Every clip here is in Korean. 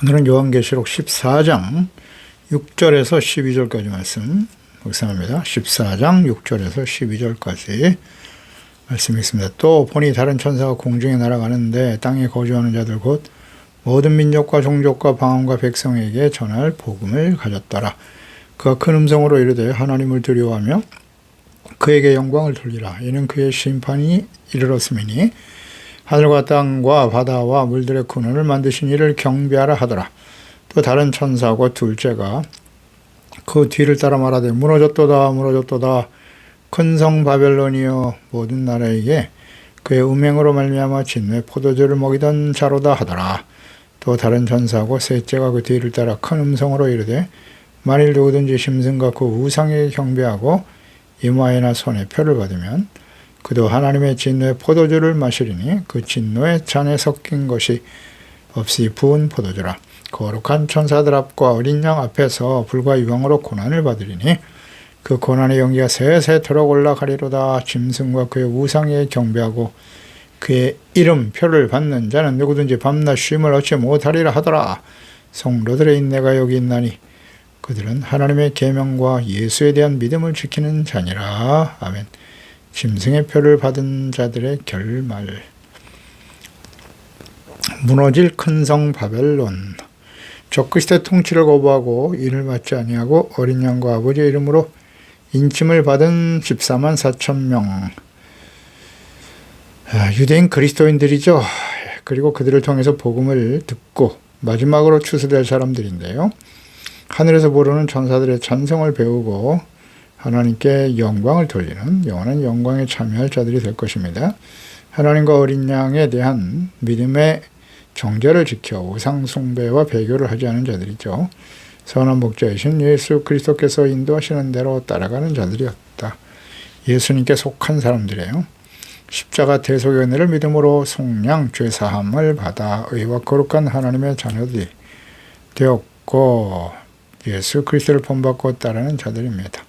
오늘은 요한계시록 14장 6절에서 12절까지 말씀 묵상합니다. 14장 6절에서 12절까지 말씀이 있습니다. 또 보니 다른 천사가 공중에 날아가는데 땅에 거주하는 자들 곧 모든 민족과 종족과 방언과 백성에게 전할 복음을 가졌더라. 그가 큰 음성으로 이르되 하나님을 두려워하며 그에게 영광을 돌리라. 이는 그의 심판이 이르렀음이니 하늘과 땅과 바다와 물들의 근원을 만드신 이를 경배하라 하더라. 또 다른 천사하고 둘째가 그 뒤를 따라 말하되 무너졌도다 무너졌도다 큰 성 바벨론이여 모든 나라에게 그의 음행으로 말미암아 진노의 포도주를 먹이던 자로다 하더라. 또 다른 천사하고 셋째가 그 뒤를 따라 큰 음성으로 이르되 만일 누구든지 심승과 그 우상에 경배하고 이마에나 손에 표를 받으면 그도 하나님의 진노의 포도주를 마시리니 그 진노의 잔에 섞인 것이 없이 부은 포도주라. 거룩한 천사들 앞과 어린 양 앞에서 불과 유황으로 고난을 받으리니 그 고난의 연기가 세세토록 올라가리로다. 짐승과 그의 우상에 경배하고 그의 이름 표를 받는 자는 누구든지 밤낮 쉼을 얻지 못하리라 하더라. 성도들의 인내가 여기 있나니 그들은 하나님의 계명과 예수에 대한 믿음을 지키는 자니라. 아멘. 짐승의 표를 받은 자들의 결말. 무너질 큰 성 바벨론. 적그리스도의 통치를 거부하고 인을 받지 아니하고 어린 양과 아버지의 이름으로 인침을 받은 14만 4천 명. 유대인 그리스도인들이죠. 그리고 그들을 통해서 복음을 듣고 마지막으로 추수될 사람들인데요. 하늘에서 부르는 천사들의 찬송을 배우고 하나님께 영광을 돌리는 영원한 영광에 참여할 자들이 될 것입니다. 하나님과 어린 양에 대한 믿음의 정죄를 지켜 우상 숭배와 배교를 하지 않은 자들이죠. 선한 목자이신 예수 그리스도께서 인도하시는 대로 따라가는 자들이었다. 예수님께 속한 사람들이에요. 십자가 대속의 은혜를 믿음으로 속량 죄사함을 받아 의와 거룩한 하나님의 자녀들이 되었고 예수 그리스도를 본받고 따르는 자들입니다.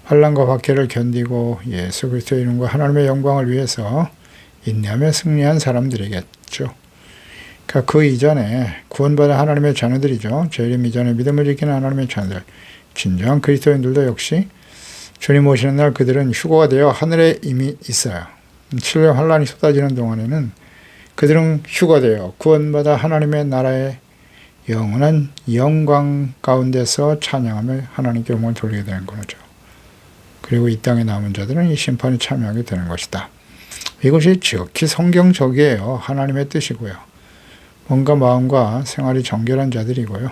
환난과 박해를 견디고 예수 그리스도의 이름과 하나님의 영광을 위해서 인내하며 승리한 사람들이겠죠. 그러니까 그 이전에 구원받은 하나님의 자녀들이죠. 재림 이전에 믿음을 지키는 하나님의 자녀들, 진정한 그리스도인들도 역시 주님 오시는 날 그들은 휴거가 되어 하늘에 이미 있어요. 칠레 환난이 쏟아지는 동안에는 그들은 휴거되어 구원받아 하나님의 나라의 영원한 영광 가운데서 찬양하며 하나님께 영광을 돌리게 되는 거죠. 그리고 이 땅에 남은 자들은 이 심판에 참여하게 되는 것이다. 이것이 지극히 성경적이에요. 하나님의 뜻이고요. 뭔가 마음과 생활이 정결한 자들이고요.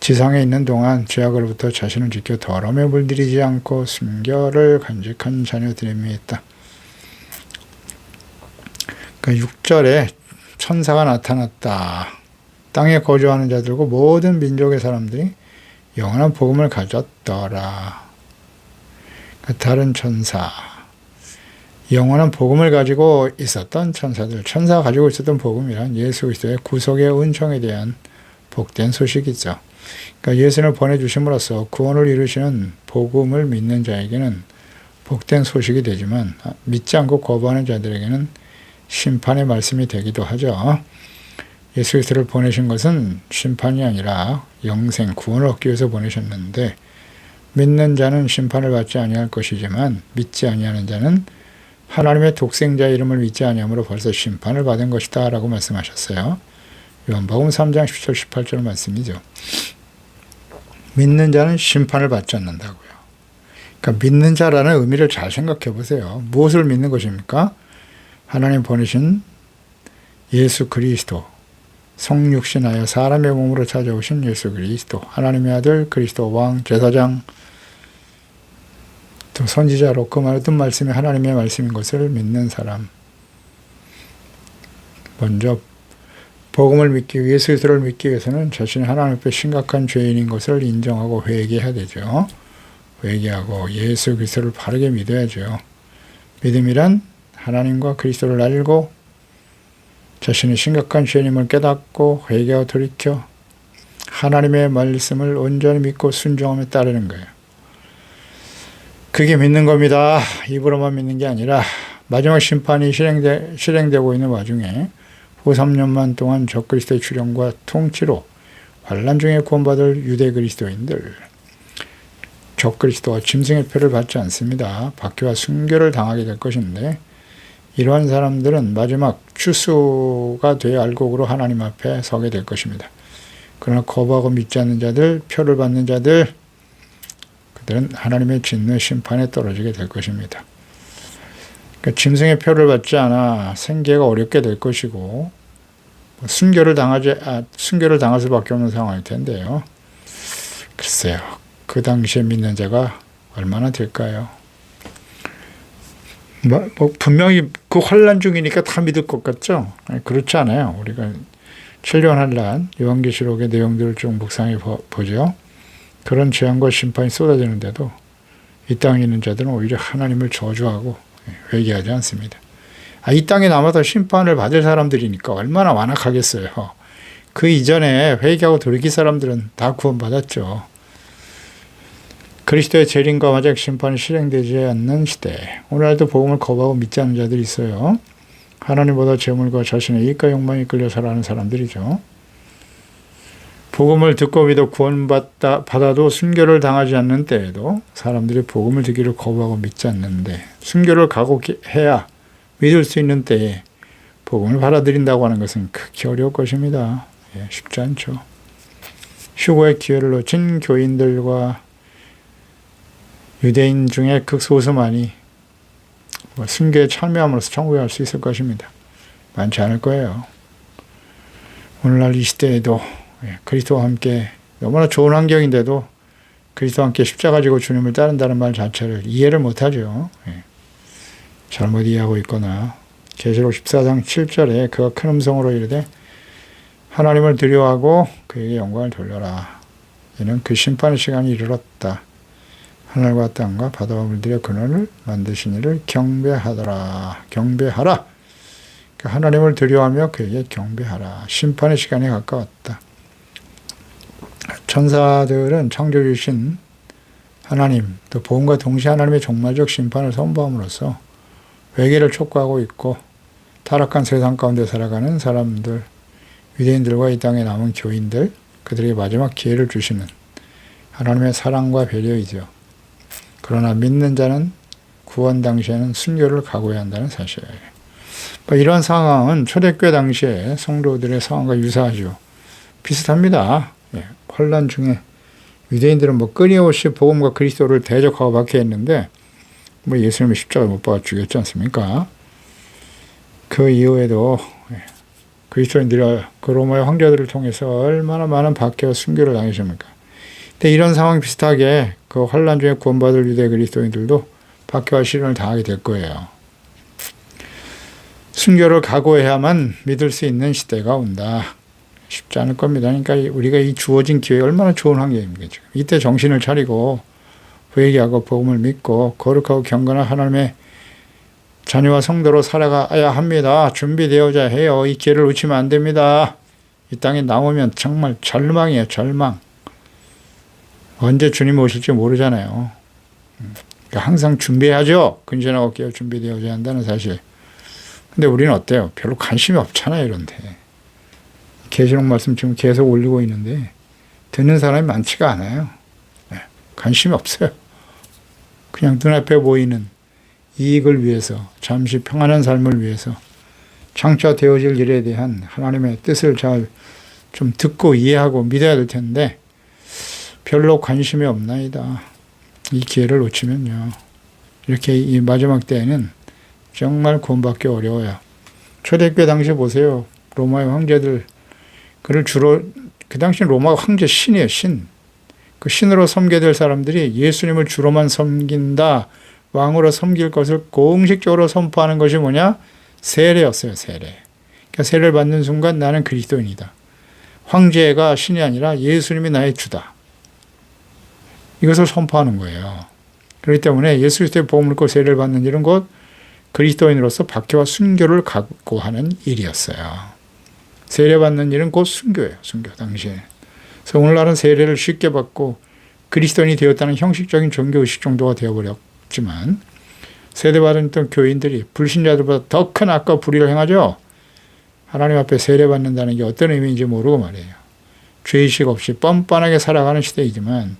지상에 있는 동안 죄악으로부터 자신을 지켜 더러움에 물들이지 않고 순결을 간직한 자녀들입니다. 그 6절에 천사가 나타났다. 땅에 거주하는 자들과 모든 민족의 사람들이 영원한 복음을 가졌더라. 다른 천사, 영원한 복음을 가지고 있었던 천사들, 천사가 가지고 있었던 복음이란 예수 그리스도의 구속의 은총에 대한 복된 소식이죠. 그러니까 예수를 보내주심으로써 구원을 이루시는 복음을 믿는 자에게는 복된 소식이 되지만 믿지 않고 거부하는 자들에게는 심판의 말씀이 되기도 하죠. 예수 그리스도를 보내신 것은 심판이 아니라 영생, 구원을 얻기 위해서 보내셨는데 믿는 자는 심판을 받지 아니할 것이지만 믿지 아니하는 자는 하나님의 독생자의 이름을 믿지 아니함으로 벌써 심판을 받은 것이다 라고 말씀하셨어요. 요한복음 3장 17, 18절 말씀이죠. 믿는 자는 심판을 받지 않는다고요. 그러니까 믿는 자라는 의미를 잘 생각해 보세요. 무엇을 믿는 것입니까? 하나님 보내신 예수 그리스도, 성육신하여 사람의 몸으로 찾아오신 예수 그리스도, 하나님의 아들 그리스도 왕 제사장, 또 선지자로 그 모든 말씀이 하나님의 말씀인 것을 믿는 사람. 먼저 복음을 믿기 위해 예수 그리스도를 믿기 위해서는 자신이 하나님 앞에 심각한 죄인인 것을 인정하고 회개해야 되죠. 회개하고 예수 그리스도를 바르게 믿어야죠. 믿음이란 하나님과 그리스도를 알고 자신의 심각한 죄인임을 깨닫고 회개하고 돌이켜 하나님의 말씀을 온전히 믿고 순종하며 따르는 거예요. 그게 믿는 겁니다. 입으로만 믿는 게 아니라 마지막 심판이 실행되고 있는 와중에 후 3년만 동안 적그리스도의 출현과 통치로 환란 중에 구원받을 유대 그리스도인들, 적그리스도와 짐승의 표를 받지 않습니다. 박해와 순교를 당하게 될 것인데, 이러한 사람들은 마지막 추수가 되어 알곡으로 하나님 앞에 서게 될 것입니다. 그러나 거부하고 믿지 않는 자들, 표를 받는 자들, 그들은 하나님의 진노의 심판에 떨어지게 될 것입니다. 그러니까 짐승의 표를 받지 않아 생계가 어렵게 될 것이고, 순교를 당할 수밖에 없는 상황일 텐데요. 글쎄요, 그 당시에 믿는 자가 얼마나 될까요? 분명히 그 환란 중이니까 다 믿을 것 같죠? 아니, 그렇지 않아요. 우리가 7년 환란, 요한계시록의 내용들을 좀 묵상해 보죠. 그런 재앙과 심판이 쏟아지는데도 이 땅에 있는 자들은 오히려 하나님을 저주하고 회개하지 않습니다. 이 땅에 남아서 심판을 받을 사람들이니까 얼마나 완악하겠어요. 그 이전에 회개하고 돌이킬 사람들은 다 구원받았죠. 그리스도의 재림과 마지막 심판이 실행되지 않는 시대, 오늘날도 복음을 거부하고 믿지 않는 자들이 있어요. 하나님보다 재물과 자신의 이익과 욕망에 끌려 살아가는 사람들이죠. 복음을 듣고 믿어 구원받아도 순교를 당하지 않는 때에도 사람들이 복음을 듣기를 거부하고 믿지 않는데, 순교를 각오해야 믿을 수 있는 때에 복음을 받아들인다고 하는 것은 극히 어려울 것입니다. 쉽지 않죠. 휴거의 기회를 놓친 교인들과 유대인 중에 극소수만이 순교에 참여함으로써 천국에 갈 수 있을 것입니다. 많지 않을 거예요. 오늘날 이 시대에도 그리스도와 함께, 너무나 좋은 환경인데도 그리스도와 함께 십자가 지고 주님을 따른다는 말 자체를 이해를 못하죠. 잘못 이해하고 있거나, 계시록 14장 7절에 그가 큰 음성으로 이르되 하나님을 두려워하고 그에게 영광을 돌려라. 이는 그 심판의 시간이 이르렀다. 하늘과 땅과 바다와 물들여 근원을 만드신 이를 경배하더라. 경배하라. 하나님을 두려워하며 그에게 경배하라. 심판의 시간이 가까웠다. 천사들은 창조주신 하나님, 또 복음과 동시에 하나님의 종말적 심판을 선포함으로써 회개를 촉구하고 있고, 타락한 세상 가운데 살아가는 사람들, 유대인들과 이 땅에 남은 교인들, 그들에게 마지막 기회를 주시는 하나님의 사랑과 배려이죠. 그러나 믿는 자는 구원 당시에는 순교를 각오해야 한다는 사실. 이런 상황은 초대교회 당시에 성도들의 상황과 유사하죠. 비슷합니다. 환란 중에 유대인들은 끊임없이 복음과 그리스도를 대적하고 박해했는데, 예수님이 십자가에 못 박아 죽였지 않습니까? 그 이후에도 그리스도인들이 그 로마의 황제들을 통해서 얼마나 많은 박해와 순교를 당하십니까? 근데 이런 상황 비슷하게 그 환란 중에 구원받을 유대 그리스도인들도 박해와 시련을 당하게 될 거예요. 순교를 각오해야만 믿을 수 있는 시대가 온다. 쉽지 않을 겁니다. 그러니까 우리가 이 주어진 기회가 얼마나 좋은 환경입니까? 지금 이때 정신을 차리고 회개하고 복음을 믿고 거룩하고 경건한 하나님의 자녀와 성도로 살아가야 합니다. 준비되어야 해요. 이 기회를 놓치면 안 됩니다. 이 땅에 나오면 정말 절망이에요. 절망. 언제 주님 오실지 모르잖아요. 그러니까 항상 준비해야죠. 근신하고 깨어 준비되어야 한다는 사실. 근데 우리는 어때요? 별로 관심이 없잖아요. 이런데. 계시록 말씀 지금 계속 올리고 있는데 듣는 사람이 많지가 않아요. 관심이 없어요. 그냥 눈앞에 보이는 이익을 위해서, 잠시 평안한 삶을 위해서 창조되어질 일에 대한 하나님의 뜻을 잘 좀 듣고 이해하고 믿어야 될 텐데 별로 관심이 없나이다. 이 기회를 놓치면요, 이렇게 이 마지막 때에는 정말 구원받기 어려워요. 초대교회 당시 보세요. 로마의 황제들, 그를 주로, 그 당시 로마 황제 신이에요. 신. 그 신으로 섬게 될 사람들이 예수님을 주로만 섬긴다, 왕으로 섬길 것을 공식적으로 선포하는 것이 뭐냐? 세례였어요. 세례. 그러니까 세례를 받는 순간 나는 그리스도인이다. 황제가 신이 아니라 예수님이 나의 주다. 이것을 선포하는 거예요. 그렇기 때문에 예수 그리스도의 복음을 믿고 세례를 받는 일은 곧 그리스도인으로서 박해와 순교를 각오하는 일이었어요. 세례받는 일은 곧 순교예요. 순교 당시에. 그래서 오늘날은 세례를 쉽게 받고 그리스도인이 되었다는 형식적인 종교의식 정도가 되어버렸지만, 세례받은 교인들이 불신자들보다 더 큰 악과 불의를 행하죠. 하나님 앞에 세례받는다는 게 어떤 의미인지 모르고 말이에요. 죄의식 없이 뻔뻔하게 살아가는 시대이지만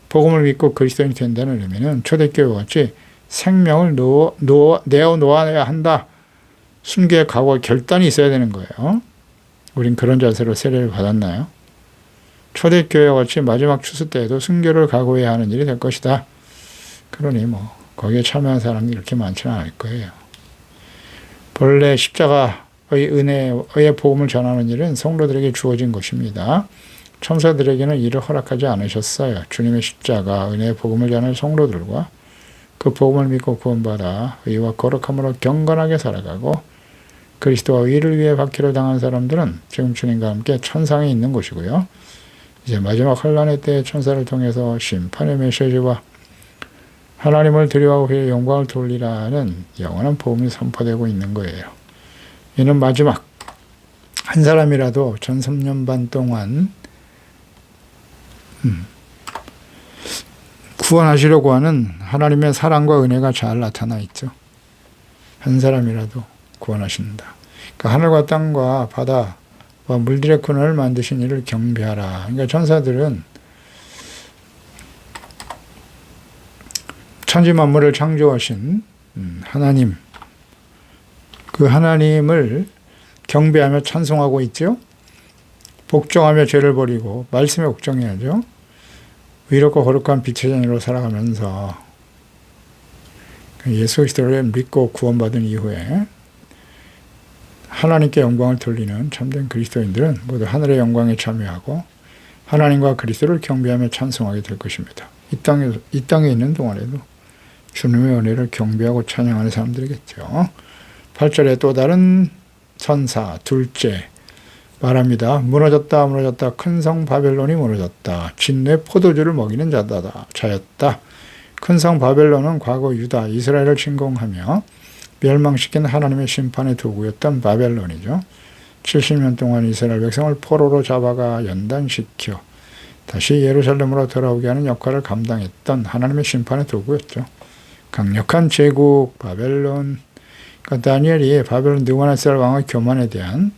복음을 믿고 그리스도인이 된다는 의미는 초대교회와 같이 생명을 내어놓아야 한다. 순교의 각오와 결단이 있어야 되는 거예요. 우린 그런 자세로 세례를 받았나요? 초대교회와 같이 마지막 추수 때에도 순교를 각오해야 하는 일이 될 것이다. 그러니 거기에 참여한 사람이 이렇게 많지는 않을 거예요. 본래 십자가의 은혜의 복음을 전하는 일은 성도들에게 주어진 것입니다. 천사들에게는 이를 허락하지 않으셨어요. 주님의 십자가, 은혜의 복음을 전하는 성도들과 그 복음을 믿고 구원받아 의와 거룩함으로 경건하게 살아가고 그리스도와 의를 위해 박해를 당한 사람들은 지금 주님과 함께 천상에 있는 것이고요. 이제 마지막 환란의 때에 천사를 통해서 심판의 메시지와 하나님을 두려워하고 그의 영광을 돌리라는 영원한 복음이 선포되고 있는 거예요. 이는 마지막 한 사람이라도 1300년 반 동안 구원하시려고 하는 하나님의 사랑과 은혜가 잘 나타나 있죠. 한 사람이라도 구원하신다. 그러니까 하늘과 땅과 바다와 물들의 근원을 만드신 이를 경배하라. 그러니까 천사들은 천지 만물을 창조하신 하나님, 그 하나님을 경배하며 찬송하고 있죠. 복종하며 죄를 버리고 말씀에 복종해야죠. 의롭고 거룩한 빛의 자녀로 살아가면서 예수 그리스도를 믿고 구원받은 이후에 하나님께 영광을 돌리는 참된 그리스도인들은 모두 하늘의 영광에 참여하고 하나님과 그리스도를 경배하며 찬송하게 될 것입니다. 이 땅에 있는 동안에도 주님의 은혜를 경배하고 찬양하는 사람들이겠죠. 8절에 또 다른 천사 둘째 말합니다. 무너졌다 무너졌다 큰 성 바벨론이 무너졌다. 진내 포도주를 먹이는 자였다. 큰 성 바벨론은 과거 유다 이스라엘을 침공하며 멸망시킨 하나님의 심판의 도구였던 바벨론이죠. 70년 동안 이스라엘 백성을 포로로 잡아가 연단시켜 다시 예루살렘으로 돌아오게 하는 역할을 감당했던 하나님의 심판의 도구였죠. 강력한 제국 바벨론. 그러니까 다니엘이 바벨론 느부갓네살 왕의 교만에 대한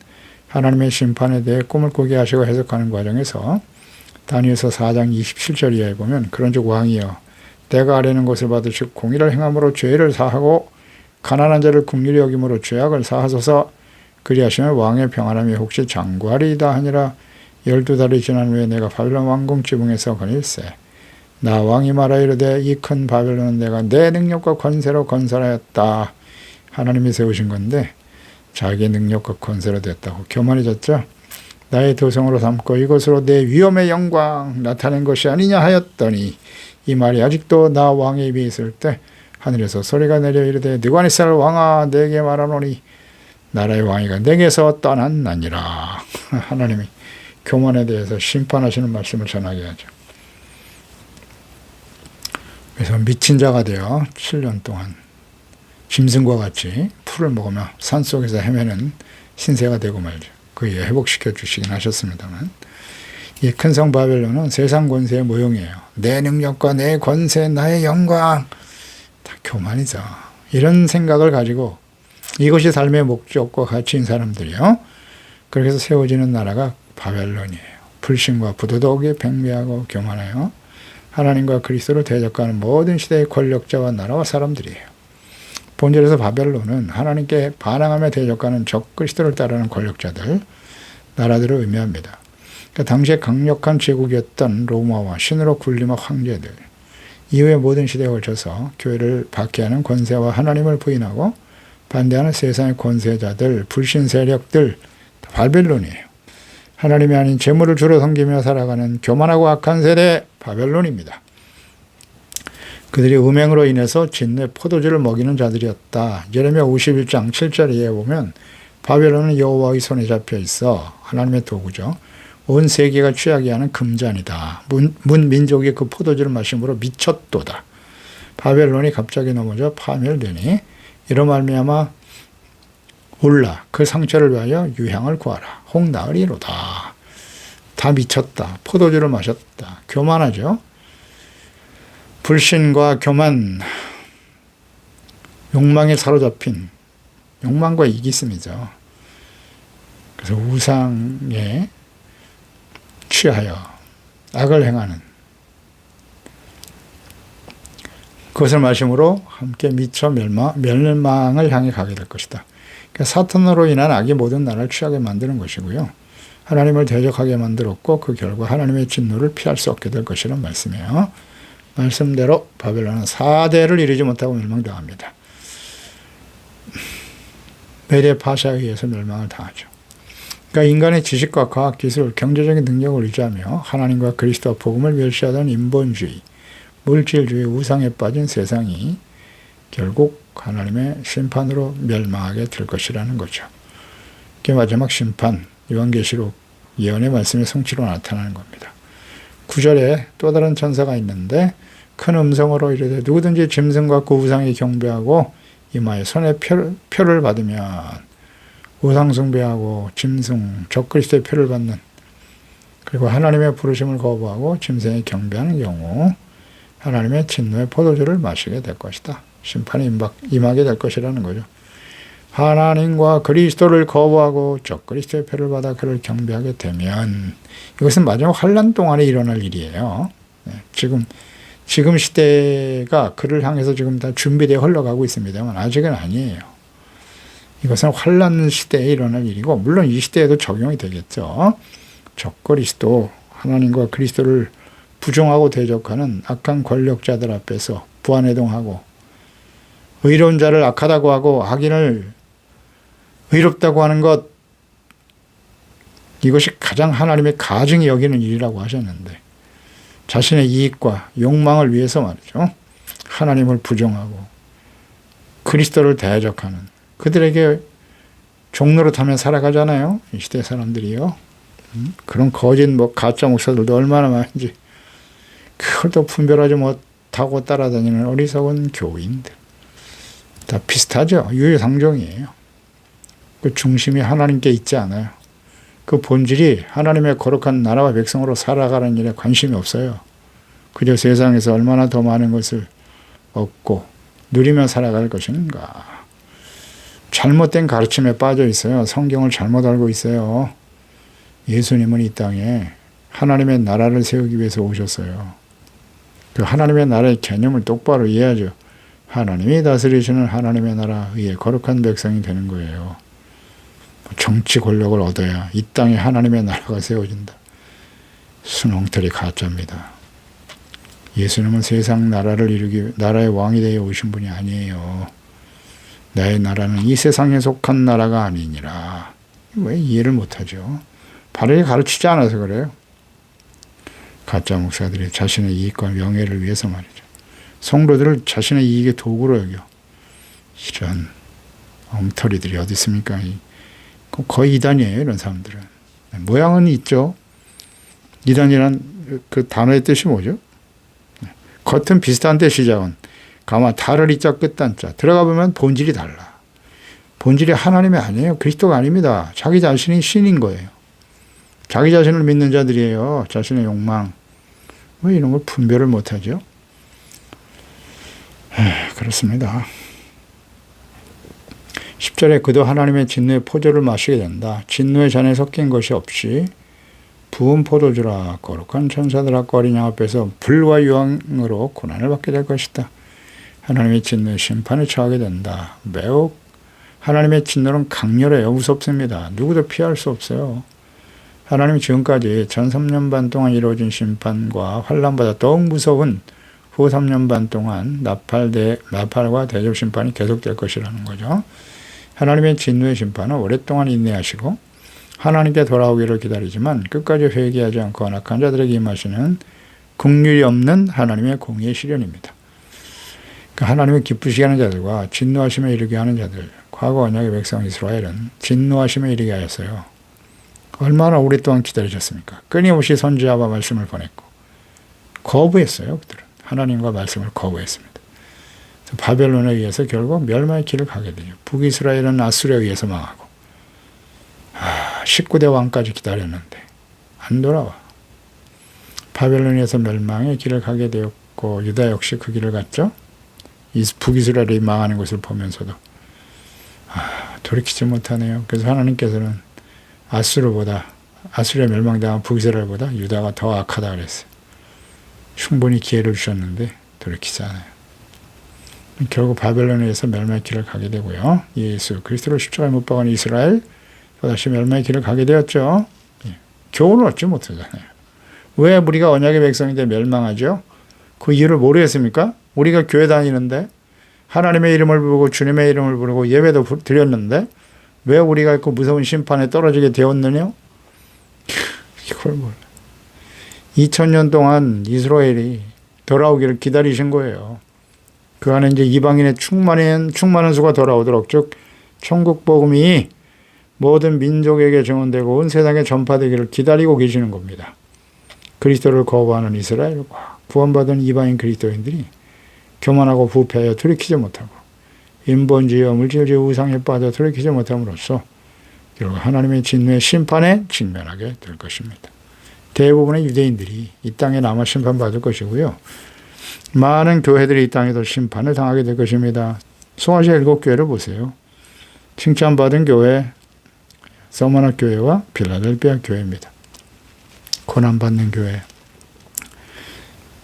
하나님의 심판에 대해 꿈을 꾸게 하시고 해석하는 과정에서 다니엘서 4장 27절 이하에 보면 그런즉 왕이여 내가 아뢰는 것을 받으시고 공의를 행함으로 죄를 사하고 가난한 자를 긍휼히 여김으로 죄악을 사하소서. 그리하시면 왕의 평안함이 혹시 장구하리이다 하니라. 12달이 지난 후에 내가 바벨론 왕궁 지붕에서 거닐세. 나 왕이 말하 이르되 이 큰 바벨론은 내가 내 능력과 권세로 건설하였다. 하나님이 세우신 건데 자기의 능력과 권세로 됐다고 교만해졌죠. 나의 도성으로 삼고 이것으로 내 위엄의 영광 나타낸 것이 아니냐 하였더니 이 말이 아직도 나 왕의 입에 있을 때 하늘에서 소리가 내려 이르되 느부갓네살 왕아 내게 말하노니 나라의 왕위가 내게서 떠났나니라. 하나님이 교만에 대해서 심판하시는 말씀을 전하게 하죠. 그래서 미친 자가 되어 7년 동안 짐승과 같이 풀을 먹으며 산속에서 헤매는 신세가 되고 말죠. 그에 회복시켜 주시긴 하셨습니다만 이 큰 성 바벨론은 세상 권세의 모형이에요. 내 능력과 내 권세, 나의 영광 다 교만이죠. 이런 생각을 가지고 이것이 삶의 목적과 가치인 사람들이요. 그렇게 해서 세워지는 나라가 바벨론이에요. 불신과 부도덕에 백미하고 교만해요. 하나님과 그리스도를 대적하는 모든 시대의 권력자와 나라와 사람들이에요. 본질에서 바벨론은 하나님께 반항하며 대적하는 적 그리스도를 따르는 권력자들, 나라들을 의미합니다. 그러니까 당시에 강력한 제국이었던 로마와 신으로 군림한 황제들, 이후의 모든 시대에 걸쳐서 교회를 박해하는 권세와 하나님을 부인하고 반대하는 세상의 권세자들, 불신 세력들, 바벨론이에요. 하나님이 아닌 재물을 주로 섬기며 살아가는 교만하고 악한 세대 바벨론입니다. 그들이 음행으로 인해서 진내 포도주를 먹이는 자들이었다. 예레미야 51장 7절에 보면 바벨론은 여호와의 손에 잡혀 있어 하나님의 도구죠. 온 세계가 취하게 하는 금잔이다. 문 민족이 그 포도주를 마심으로 미쳤도다. 바벨론이 갑자기 넘어져 파멸되니 이로 말미암아 올라 그 상처를 위하여 유향을 구하라. 혹 나으리로다. 다 미쳤다. 포도주를 마셨다. 교만하죠. 불신과 교만, 욕망에 사로잡힌 욕망과 이기심이죠. 그래서 우상에 취하여 악을 행하는 그것을 마심으로 함께 미쳐 멸망을 향해 가게 될 것이다. 그러니까 사탄으로 인한 악이 모든 나라를 취하게 만드는 것이고요. 하나님을 대적하게 만들었고 그 결과 하나님의 진노를 피할 수 없게 될 것이라는 말씀이에요. 말씀대로 바벨론은 4대를 이루지 못하고 멸망당합니다. 메데 파샤에 의해서 멸망을 당하죠. 그러니까 인간의 지식과 과학 기술, 경제적인 능력을 의지하며 하나님과 그리스도와 복음을 멸시하던 인본주의, 물질주의, 우상에 빠진 세상이 결국 하나님의 심판으로 멸망하게 될 것이라는 거죠. 그게 마지막 심판, 요한계시록 예언의 말씀의 성취로 나타나는 겁니다. 9절에 또 다른 천사가 있는데 큰 음성으로 이르되 누구든지 짐승과 그 우상에 경배하고 이마에 손에 표를 받으면 우상 숭배하고 짐승, 적그리스도의 표를 받는 그리고 하나님의 부르심을 거부하고 짐승에 경배하는 경우 하나님의 진노의 포도주를 마시게 될 것이다. 심판이 임하게 될 것이라는 거죠. 하나님과 그리스도를 거부하고 적그리스도의 표를 받아 그를 경배하게 되면 이것은 마지막 환난 동안에 일어날 일이에요. 지금 시대가 그를 향해서 지금 다 준비되어 흘러가고 있습니다만 아직은 아니에요. 이것은 환난 시대에 일어날 일이고 물론 이 시대에도 적용이 되겠죠. 적그리스도, 하나님과 그리스도를 부정하고 대적하는 악한 권력자들 앞에서 부안해동하고 의로운 자를 악하다고 하고 악인을 의롭다고 하는 것, 이것이 가장 하나님의 가증히 여기는 일이라고 하셨는데 자신의 이익과 욕망을 위해서 말이죠. 하나님을 부정하고 그리스도를 대적하는 그들에게 종로로 타며 살아가잖아요. 이 시대 사람들이요. 그런 거짓 가짜 목사들도 얼마나 많은지 그걸 또 분별하지 못하고 따라다니는 어리석은 교인들. 다 비슷하죠. 유유상종이에요. 그 중심이 하나님께 있지 않아요. 그 본질이 하나님의 거룩한 나라와 백성으로 살아가는 일에 관심이 없어요. 그저 세상에서 얼마나 더 많은 것을 얻고 누리며 살아갈 것인가. 잘못된 가르침에 빠져 있어요. 성경을 잘못 알고 있어요. 예수님은 이 땅에 하나님의 나라를 세우기 위해서 오셨어요. 그 하나님의 나라의 개념을 똑바로 이해하죠. 하나님이 다스리시는 하나님의 나라의 거룩한 백성이 되는 거예요. 정치 권력을 얻어야 이 땅에 하나님의 나라가 세워진다. 순홍털이 가짜입니다. 예수님은 세상 나라를 나라의 왕이 되어 오신 분이 아니에요. 나의 나라는 이 세상에 속한 나라가 아니니라. 왜 이해를 못하죠? 바르게 가르치지 않아서 그래요. 가짜 목사들이 자신의 이익과 명예를 위해서 말이죠. 성도들을 자신의 이익의 도구로 여겨. 이런 엉터리들이 어디 있습니까? 거의 이단이에요, 이런 사람들은. 모양은 있죠. 이단이란 그 단어의 뜻이 뭐죠? 겉은 비슷한데 시작은 가만 달을 이자 끝단자 들어가 보면 본질이 달라. 본질이 하나님이 아니에요. 그리스도가 아닙니다. 자기 자신이 신인 거예요. 자기 자신을 믿는 자들이에요. 자신의 욕망. 왜 이런 걸 분별을 못하죠? 그렇습니다. 10절에 그도 하나님의 진노의 포도를 마시게 된다. 진노의 잔에 섞인 것이 없이 부은 포도주라. 거룩한 천사들 앞과 어린 양 앞에서 불과 유황으로 고난을 받게 될 것이다. 하나님의 진노의 심판에 처하게 된다. 매우 하나님의 진노는 강렬해요. 무섭습니다. 누구도 피할 수 없어요. 하나님이 지금까지 전 3년 반 동안 이루어진 심판과 환난보다 더욱 무서운 후 3년 반 동안 나팔과 대접 심판이 계속될 것이라는 거죠. 하나님의 진노의 심판은 오랫동안 인내하시고 하나님께 돌아오기를 기다리지만 끝까지 회개하지 않고 악한 자들에게 임하시는 긍휼이 없는 하나님의 공의의 시련입니다. 하나님을 기쁘시게 하는 자들과 진노하심에 이르게 하는 자들, 과거 언약의 백성 이스라엘은 진노하심에 이르게 하였어요. 얼마나 오랫동안 기다리셨습니까? 끊임없이 선지자와 말씀을 보냈고 거부했어요. 그들은 하나님과 말씀을 거부했습니다. 바벨론에 의해서 결국 멸망의 길을 가게 되죠. 북이스라엘은 아수르에 의해서 망하고 19대 왕까지 기다렸는데 안 돌아와. 바벨론에서 멸망의 길을 가게 되었고 유다 역시 그 길을 갔죠. 북이스라엘이 망하는 것을 보면서도 돌이키지 못하네요. 그래서 하나님께서는 아수르에 멸망당한 북이스라엘보다 유다가 더 악하다 그랬어요. 충분히 기회를 주셨는데 돌이키지 않아요. 결국 바벨론에 의해서 멸망의 길을 가게 되고요. 예수 그리스도로 십자가에 못 박은 이스라엘 또다시 멸망의 길을 가게 되었죠. 교훈을 얻지 못하잖아요. 왜 우리가 언약의 백성인데 멸망하죠? 그 이유를 모르겠습니까? 우리가 교회 다니는데 하나님의 이름을 부르고 주님의 이름을 부르고 예배도 드렸는데 왜 우리가 그 무서운 심판에 떨어지게 되었느냐? 이걸 몰라. 2000년 동안 이스라엘이 돌아오기를 기다리신 거예요. 그 안에 이제 이방인의 충만한 수가 돌아오도록, 즉 천국 복음이 모든 민족에게 증언되고 온 세상에 전파되기를 기다리고 계시는 겁니다. 그리스도를 거부하는 이스라엘과 구원받은 이방인 그리스도인들이 교만하고 부패하여 돌이키지 못하고 인본주의와 물질주의 우상에 빠져 돌이키지 못함으로써 결국 하나님의 진노의 심판에 직면하게 될 것입니다. 대부분의 유대인들이 이 땅에 남아 심판받을 것이고요. 많은 교회들이 이 땅에서 심판을 당하게 될 것입니다. 소아시아 7교회를 보세요. 칭찬받은 교회, 서머나 교회와 필라델피아 교회입니다. 고난받는 교회.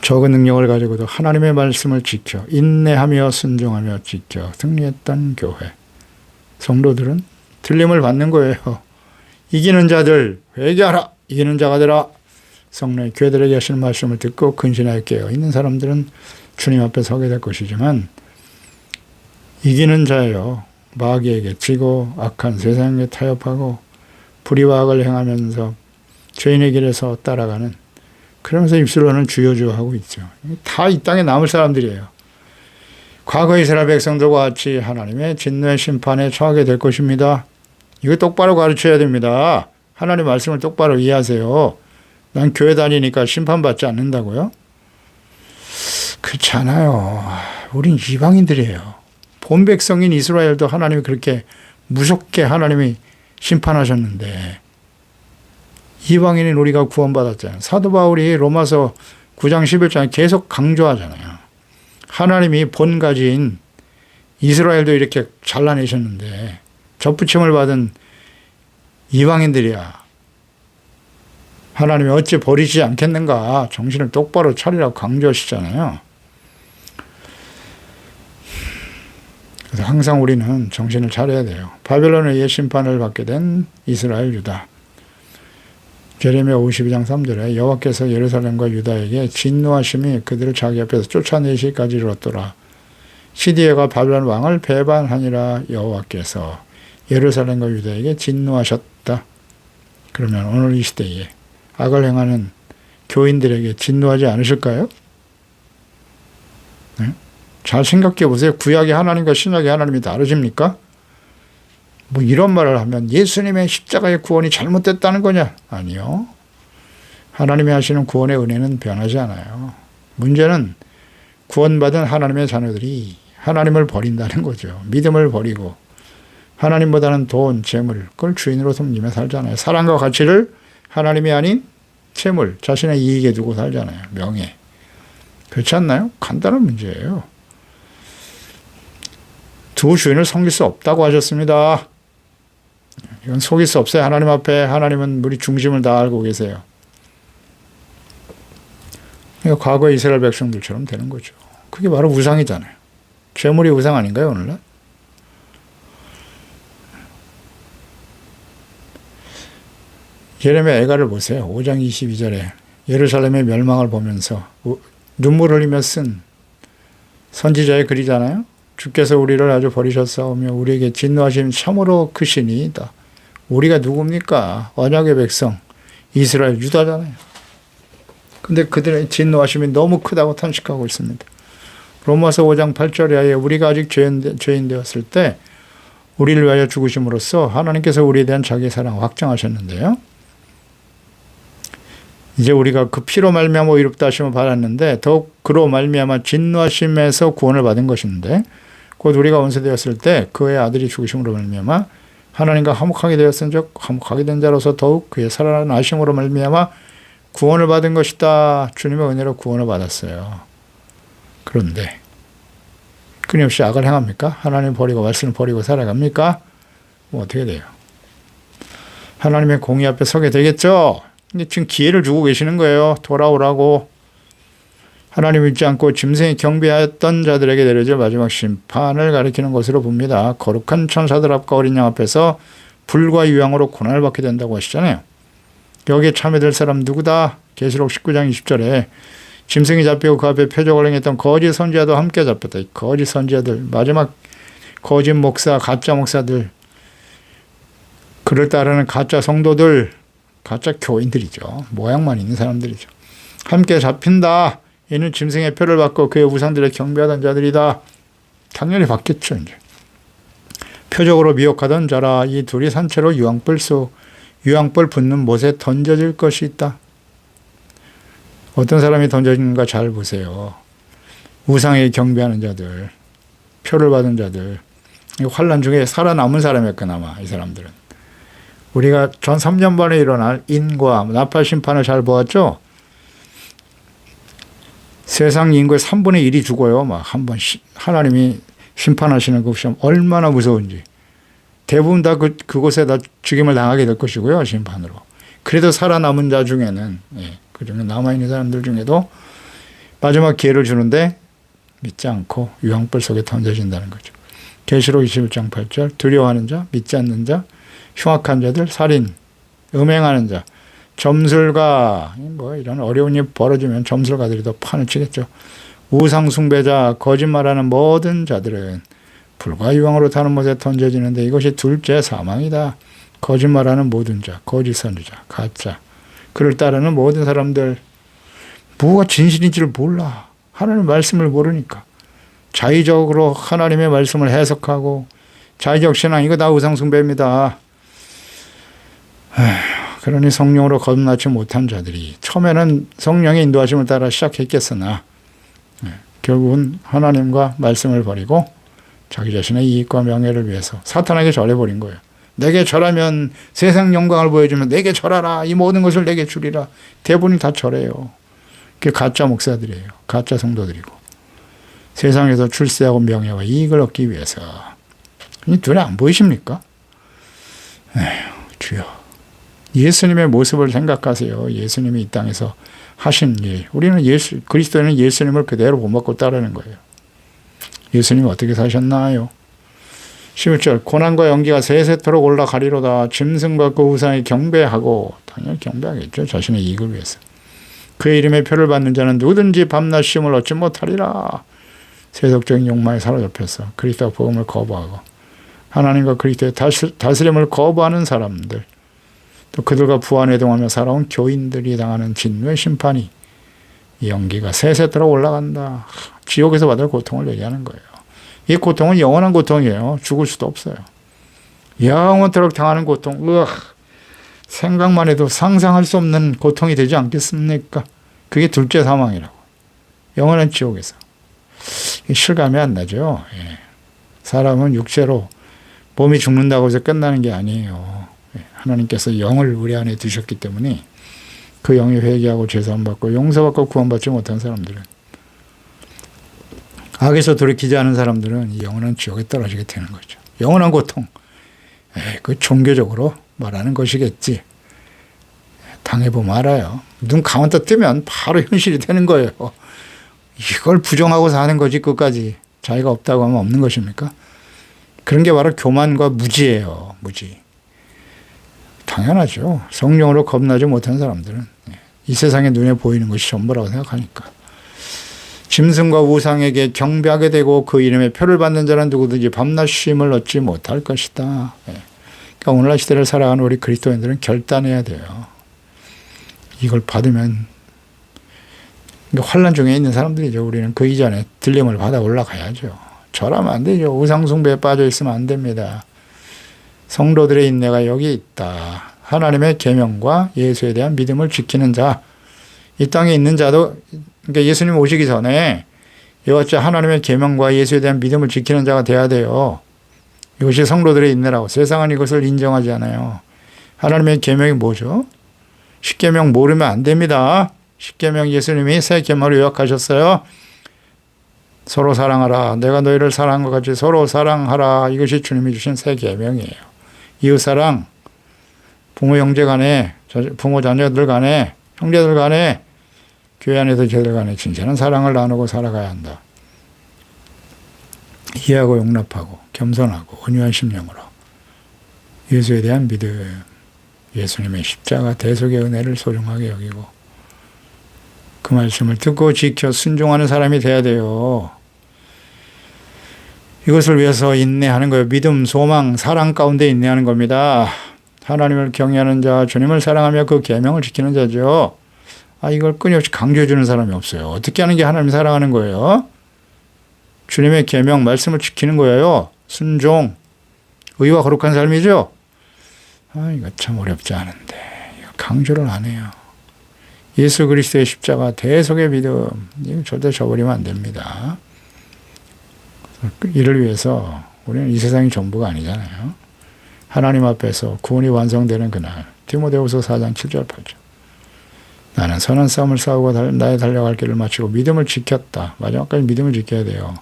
적은 능력을 가지고도 하나님의 말씀을 지켜 인내하며 순종하며 지켜 승리했던 교회. 성도들은 틀림을 받는 거예요. 이기는 자들 회개하라. 이기는 자가 되라. 성령의 교회들에게 하시는 말씀을 듣고 근신하여 깨어 있는 사람들은 주님 앞에 서게 될 것이지만 이기는 자예요. 마귀에게 지고 악한 세상에 타협하고 불의와 악을 행하면서 죄인의 길에서 따라가는, 그러면서 입술로는 주여 하고 있죠. 다 이 땅에 남을 사람들이에요. 과거 이스라엘 백성들과 같이 하나님의 진노의 심판에 처하게 될 것입니다. 이거 똑바로 가르쳐야 됩니다. 하나님 말씀을 똑바로 이해하세요. 난 교회 다니니까 심판받지 않는다고요? 그렇지 않아요. 우린 이방인들이에요. 본 백성인 이스라엘도 하나님이 그렇게 무섭게 하나님이 심판하셨는데 이방인인 우리가 구원받았잖아요. 사도 바울이 로마서 9장 11장에 계속 강조하잖아요. 하나님이 본가지인 이스라엘도 이렇게 잘라내셨는데 접붙임을 받은 이방인들이야. 하나님이 어찌 버리지 않겠는가. 정신을 똑바로 차리라고 강조하시잖아요. 그래서 항상 우리는 정신을 차려야 돼요. 바벨론에 의해 심판을 받게 된 이스라엘 유다. 제레미야 52장 3절에 여호와께서 예루살렘과 유다에게 진노하심이 그들을 자기 앞에서 쫓아내시기까지 이르렀더라. 시디에가 바벨론 왕을 배반하니라. 여호와께서 예루살렘과 유다에게 진노하셨다. 그러면 오늘 이 시대에 악을 행하는 교인들에게 진노하지 않으실까요? 네? 잘 생각해 보세요. 구약의 하나님과 신약의 하나님이 다르십니까? 뭐 이런 말을 하면 예수님의 십자가의 구원이 잘못됐다는 거냐? 아니요. 하나님이 하시는 구원의 은혜는 변하지 않아요. 문제는 구원받은 하나님의 자녀들이 하나님을 버린다는 거죠. 믿음을 버리고 하나님보다는 돈, 재물, 그걸 주인으로 섬기며 살잖아요. 사랑과 가치를 하나님이 아닌 재물, 자신의 이익에 두고 살잖아요. 명예. 그렇지 않나요? 간단한 문제예요. 두 주인을 섬길 수 없다고 하셨습니다. 이건 속일 수 없어요. 하나님 앞에 하나님은 우리 중심을 다 알고 계세요. 그러니까 과거 이스라엘 백성들처럼 되는 거죠. 그게 바로 우상이잖아요. 재물이 우상 아닌가요, 오늘날? 예레미야 애가를 보세요. 5장 22절에 예루살렘의 멸망을 보면서 눈물 흘리며 쓴 선지자의 글이잖아요. 주께서 우리를 아주 버리셨사오며 우리에게 진노하심 참으로 크시니이다. 우리가 누굽니까? 언약의 백성 이스라엘 유다잖아요. 근데 그들의 진노하심이 너무 크다고 탄식하고 있습니다. 로마서 5장 8절에 우리가 아직 죄인 되었을 때 우리를 위하여 죽으심으로써 하나님께서 우리에 대한 자기의 사랑을 확정하셨는데요. 이제 우리가 그 피로 말미암아 의롭다 하심을 받았는데 더욱 그로 말미암아 진노하심에서 구원을 받은 것인데 곧 우리가 원수되었을 때 그의 아들이 죽으심으로 말미암아 하나님과 화목하게 되었은즉 화목하게 된 자로서 더욱 그의 살아나심으로 말미암아 구원을 받은 것이다. 주님의 은혜로 구원을 받았어요. 그런데 끊임없이 악을 행합니까? 하나님 버리고 말씀을 버리고 살아갑니까? 뭐 어떻게 돼요? 하나님의 공의 앞에 서게 되겠죠. 근데 지금 기회를 주고 계시는 거예요. 돌아오라고. 하나님 잊지 않고 짐승이 경배하였던 자들에게 내려질 마지막 심판을 가리키는 것으로 봅니다. 거룩한 천사들 앞과 어린 양 앞에서 불과 유황으로 고난을 받게 된다고 하시잖아요. 여기에 참여될 사람 누구다? 계시록 19장 20절에 짐승이 잡히고 그 앞에 표적을 행했던 거짓 선지자도 함께 잡혔다. 이 거짓 선지자들, 마지막 거짓 목사, 가짜 목사들, 그를 따르는 가짜 성도들, 가짜 교인들이죠. 모양만 있는 사람들이죠. 함께 잡힌다. 이는 짐승의 표를 받고 그의 우상들에 경배하던 자들이다. 당연히 받겠죠. 이제. 표적으로 미혹하던 자라. 이 둘이 산채로 유황불 붙는 못에 던져질 것이 있다. 어떤 사람이 던져지는가 잘 보세요. 우상에 경배하는 자들, 표를 받은 자들, 환란 중에 살아남은 사람이었거나마 이 사람들은. 우리가 전 3년반에 일어날 인과 나팔 심판을 잘 보았죠. 세상 인구의 3분의 1이 죽어요. 막 한 번 하나님이 심판하시는 그 시험 얼마나 무서운지. 대부분 다 그곳에 다 죽임을 당하게 될 것이고요. 심판으로. 그래도 살아남은 자 중에는, 그 중에 남아있는 사람들 중에도 마지막 기회를 주는데 믿지 않고 유황불 속에 던져진다는 거죠. 계시록 21장 8절 두려워하는 자, 믿지 않는 자, 흉악한 자들, 살인, 음행하는 자, 점술가, 뭐 이런 어려운 일 벌어지면 점술가들이 더 판을 치겠죠. 우상 숭배자, 거짓말하는 모든 자들은 불과 유황으로 타는 못에 던져지는데 이것이 둘째 사망이다. 거짓말하는 모든 자, 거짓 선지자, 가짜, 그를 따르는 모든 사람들, 뭐가 진실인지를 몰라. 하나님의 말씀을 모르니까. 자의적으로 하나님의 말씀을 해석하고 자의적 신앙, 이거 다 우상 숭배입니다. 그러니 성령으로 거듭나지 못한 자들이 처음에는 성령의 인도하심을 따라 시작했겠으나 결국은 하나님과 말씀을 버리고 자기 자신의 이익과 명예를 위해서 사탄에게 절해버린 거예요. 내게 절하면 세상 영광을 보여주면 내게 절하라. 이 모든 것을 내게 주리라. 대부분이 다 절해요. 그게 가짜 목사들이에요. 가짜 성도들이고. 세상에서 출세하고 명예와 이익을 얻기 위해서. 눈에 안 보이십니까? 주여. 예수님의 모습을 생각하세요. 예수님이 이 땅에서 하신 일. 우리는 그리스도인은 예수님을 그대로 본받고 따르는 거예요. 예수님이 어떻게 사셨나요? 11절 고난과 연기가 세세토록 올라가리로다. 짐승과 그 우상에 경배하고, 당연히 경배하겠죠. 자신의 이익을 위해서. 그의 이름의 표를 받는 자는 누구든지 밤낮 쉼을 얻지 못하리라. 세속적인 욕망에 사로잡혀서 그리스도 복음을 거부하고 하나님과 그리스도의 다스림을 거부하는 사람들, 또 그들과 부안해동하며 살아온 교인들이 당하는 진노의 심판이, 이 연기가 세세토록 올라간다. 지옥에서 받을 고통을 얘기하는 거예요. 이 고통은 영원한 고통이에요. 죽을 수도 없어요. 영원토록 당하는 고통, 생각만 해도 상상할 수 없는 고통이 되지 않겠습니까? 그게 둘째 사망이라고. 영원한 지옥에서. 실감이 안 나죠. 사람은 육체로 몸이 죽는다고 해서 끝나는 게 아니에요. 하나님께서 영을 우리 안에 두셨기 때문에 그 영이 회개하고 죄사함받고 용서받고 구원받지 못한 사람들은, 악에서 돌이키지 않은 사람들은 이 영원한 지옥에 떨어지게 되는 거죠. 영원한 고통. 그 종교적으로 말하는 것이겠지. 당해보면 알아요. 눈 감았다 뜨면 바로 현실이 되는 거예요. 이걸 부정하고 사는 거지 끝까지. 자기가 없다고 하면 없는 것입니까? 그런 게 바로 교만과 무지예요. 무지. 당연하죠. 성령으로 겁나지 못한 사람들은 이 세상에 눈에 보이는 것이 전부라고 생각하니까. 짐승과 우상에게 경배하게 되고 그 이름의 표를 받는 자는 누구든지 밤낮 쉼을 얻지 못할 것이다. 그러니까 오늘날 시대를 살아가는 우리 그리스도인들은 결단해야 돼요. 이걸 받으면, 그러니까 환란 중에 있는 사람들이죠. 우리는 그 이전에 들림을 받아 올라가야죠. 절하면 안 되죠. 우상숭배에 빠져 있으면 안 됩니다. 성도들의 인내가 여기 있다. 하나님의 계명과 예수에 대한 믿음을 지키는 자, 이 땅에 있는 자도, 그러니까 예수님 오시기 전에 이것저 하나님의 계명과 예수에 대한 믿음을 지키는 자가 돼야 돼요. 이것이 성도들의 인내라고. 세상은 이것을 인정하지 않아요. 하나님의 계명이 뭐죠? 십계명 모르면 안 됩니다. 십계명 예수님이 새 계명으로 요약하셨어요. 서로 사랑하라. 내가 너희를 사랑한 것 같이 서로 사랑하라. 이것이 주님이 주신 새 계명이에요. 이웃사랑, 부모 형제 간에, 부모 자녀들 간에, 형제들 간에, 교회 안에서 저들 간에 진실한 사랑을 나누고 살아가야 한다. 이해하고 용납하고 겸손하고 온유한 심령으로 예수에 대한 믿음, 예수님의 십자가 대속의 은혜를 소중하게 여기고 그 말씀을 듣고 지켜 순종하는 사람이 돼야 돼요. 이것을 위해서 인내하는 거예요. 믿음, 소망, 사랑 가운데 인내하는 겁니다. 하나님을 경외하는 자, 주님을 사랑하며 그 계명을 지키는 자죠. 이걸 끊임없이 강조해 주는 사람이 없어요. 어떻게 하는 게 하나님 사랑하는 거예요? 주님의 계명, 말씀을 지키는 거예요. 순종, 의와 거룩한 삶이죠. 이거 참 어렵지 않은데 이거 강조를 안 해요. 예수 그리스도의 십자가 대속의 믿음, 이거 절대 저버리면 안 됩니다. 이를 위해서 우리는 이 세상이 전부가 아니잖아요. 하나님 앞에서 구원이 완성되는 그날, 디모데후서 4장 7절 8절. 나는 선한 싸움을 싸우고 나의 달려갈 길을 마치고 믿음을 지켰다. 마지막까지 믿음을 지켜야 돼요.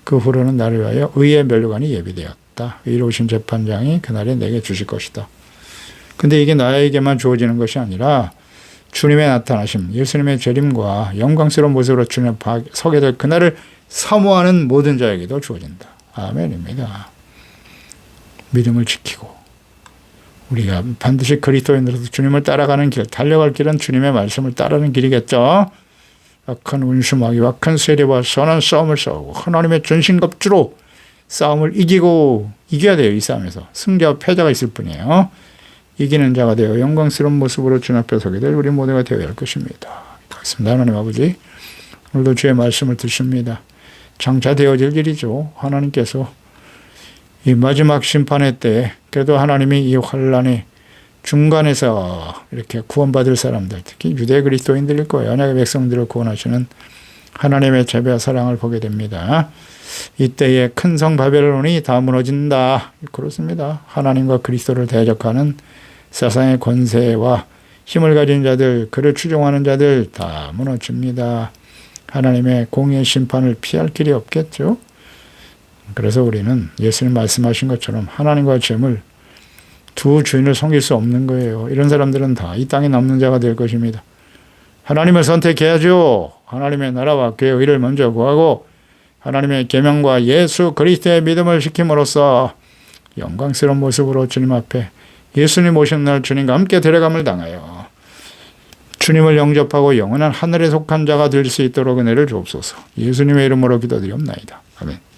그 후로는 나를 위하여 의의 면류관이 예비되었다. 의로우신 재판장이 그날에 내게 주실 것이다. 근데 이게 나에게만 주어지는 것이 아니라 주님의 나타나심, 예수님의 재림과 영광스러운 모습으로 주님 앞에 서게 될 그날을 사모하는 모든 자에게도 주어진다. 아멘입니다. 믿음을 지키고 우리가 반드시 그리스도인으로서 주님을 따라가는 길, 달려갈 길은 주님의 말씀을 따르는 길이겠죠. 악한 운수마귀와 큰 세력과 선한 싸움을 싸우고 하나님의 전신갑주로 싸움을 이겨야 돼요. 이 싸움에서 승자와 패자가 있을 뿐이에요. 이기는 자가 되어 영광스러운 모습으로 주님 앞에 서게 될 우리 모두가 되어야 할 것입니다. 그렇습니다. 하나님 아버지, 오늘도 주의 말씀을 듣습니다. 장차 되어질 일이죠. 하나님께서 이 마지막 심판의 때 그래도 하나님이 이 환란의 중간에서 이렇게 구원받을 사람들, 특히 유대 그리스도인들일 거예요. 언약의 백성들을 구원하시는 하나님의 재배와 사랑을 보게 됩니다. 이때에 큰 성 바벨론이 다 무너진다. 그렇습니다. 하나님과 그리스도를 대적하는 세상의 권세와 힘을 가진 자들, 그를 추종하는 자들 다 무너집니다. 하나님의 공의의 심판을 피할 길이 없겠죠. 그래서 우리는 예수님 말씀하신 것처럼 하나님과 재물, 두 주인을 섬길 수 없는 거예요. 이런 사람들은 다 이 땅에 남는 자가 될 것입니다. 하나님을 선택해야죠. 하나님의 나라와 그의 의를 먼저 구하고 하나님의 계명과 예수 그리스도의 믿음을 지킴으로써 영광스러운 모습으로 주님 앞에 예수님 오신 날 주님과 함께 데려감을 당하여 주님을 영접하고 영원한 하늘에 속한 자가 될 수 있도록 은혜를 주옵소서. 예수님의 이름으로 기도드리옵나이다. 아멘.